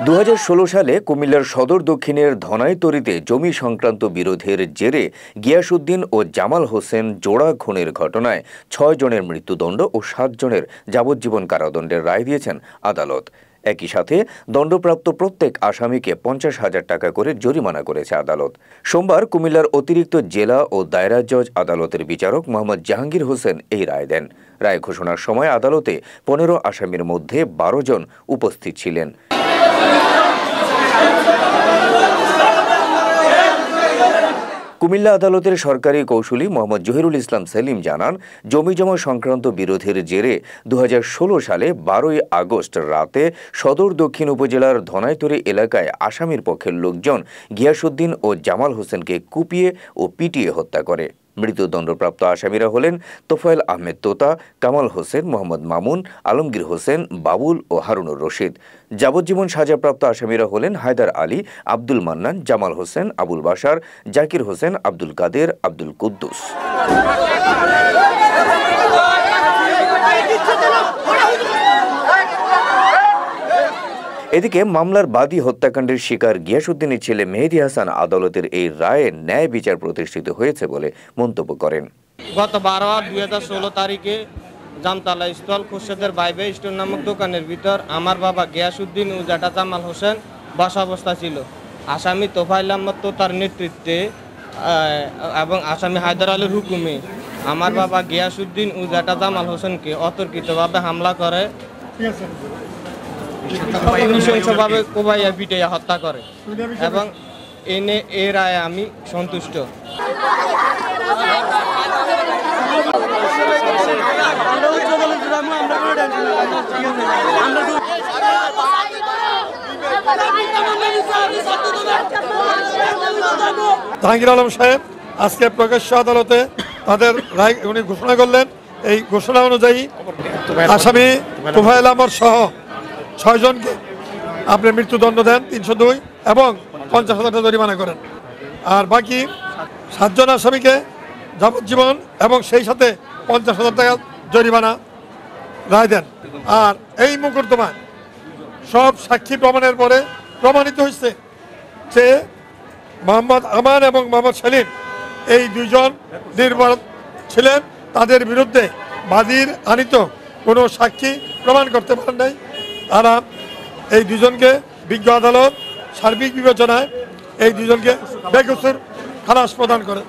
2016 সালে কুমিল্লার সদর দক্ষিণের ধনাইতরীতে জমি সংক্রান্ত বিরোধের জেরে গিয়াসউদ্দিন ও জামাল হোসেন জোড়া খুনের ঘটনায় 6 জনের মৃত্যুদণ্ড ও 7 জনের যাবজ্জীবন কারাদণ্ডের রায় দিয়েছেন আদালত। একই সাথে দণ্ডপ্রাপ্ত প্রত্যেক আসামিকে 50,000 টাকা করে জরিমানা করেছে আদালত। সোমবার কুমিল্লার অতিরিক্ত জেলা ও দায়রা জজ আদালতের বিচারক মোহাম্মদ জাহাঙ্গীর হোসেন এই রায় দেন। রায় ঘোষণার সময় আদালতে 15 আসামির মধ্যে 12 জন উপস্থিত ছিলেন। কুমিল্লা আদালতের সরকারি কৌঁসুলি মোহাম্মদ জহিরুল ইসলাম সেলিম জানান, জমিজমা সংক্রান্ত বিরোধের জেরে 2016 সালে 12 আগস্ট রাতে সদর দক্ষিণ উপজেলার ধনাইতরী এলাকায় আসামির পক্ষের লোকজন গিয়াসউদ্দিন ও জামাল হোসেনকে কুপিয়ে ও পিটিয়ে হত্যা করে। মৃত্যুদণ্ডপ্রাপ্ত আসামিরা হলেন তোফায়েল আহমেদ তোতা, কামাল হোসেন, মোহাম্মদ মামুন, আলমগীর হোসেন, বাবুল ও হারুনুর রশিদ। যাবজ্জীবন সাজাপ্রাপ্ত আসামিরা হলেন হায়দার আলী, আব্দুল মান্নান, জামাল হোসেন, আবুল বাশার, জাকির হোসেন, আব্দুল কাদের, আব্দুল কুদ্দুস। এদিকে মামলার বাদী হত্যাকাণ্ডের শিকার গিয়াসউদ্দিনের ছেলে মেহেদী হাসান আদালতের এই রায়ে ন্যায় বিচার প্রতিষ্ঠিত হয়েছে বলে মন্তব্য করেন। গত 12/2016 তারিখে জামতলা স্থল খুরশেদের বাইবে স্টোর নামক দোকানের ভিতর আমার বাবা গিয়াসউদ্দিন ও জ্যাঠা জামাল হোসেন বসা অবস্থা ছিল। আসামি তোফায়েল আহমেদ তোতার নেতৃত্বে এবং আসামি হায়দার আলীর হুকুমে আমার বাবা গিয়াসউদ্দিন ও জ্যাঠা জামাল হোসেনকে অতর্কিতভাবে হামলা করে নৃশংসভাবে কোবাইয়া পিটাইয়া হত্যা করে এবং এ রায়ে আমি সন্তুষ্ট। জাহাঙ্গীর আলম সাহেব আজকে প্রকাশ্য আদালতে তাদের রায় উনি ঘোষণা করলেন। এই ঘোষণা অনুযায়ী আসামি তোফায়েল আহমেদ সহ 6 জনকে আপনি মৃত্যুদণ্ড দেন 302 এবং 50,000 টাকা জরিমানা করেন। আর বাকি 7 জন আসামিকে যাবজ্জীবন এবং সেই সাথে 50,000 টাকা জরিমানা রায় দেন। আর এই মোকদ্দমায় সব সাক্ষী প্রমাণের পরে প্রমাণিত হয়েছে যে মোহাম্মদ আমান এবং মোহাম্মদ সেলিম এই 2 জন নির্ভর ছিলেন। তাদের বিরুদ্ধে বাদীর আনিত কোনো সাক্ষী প্রমাণ করতে পারেন নাই। তারা এই 2 জনকে বিজ্ঞ আদালত সার্বিক বিবেচনায় এই 2 জনকে বেকসুর খালাস প্রদান করে।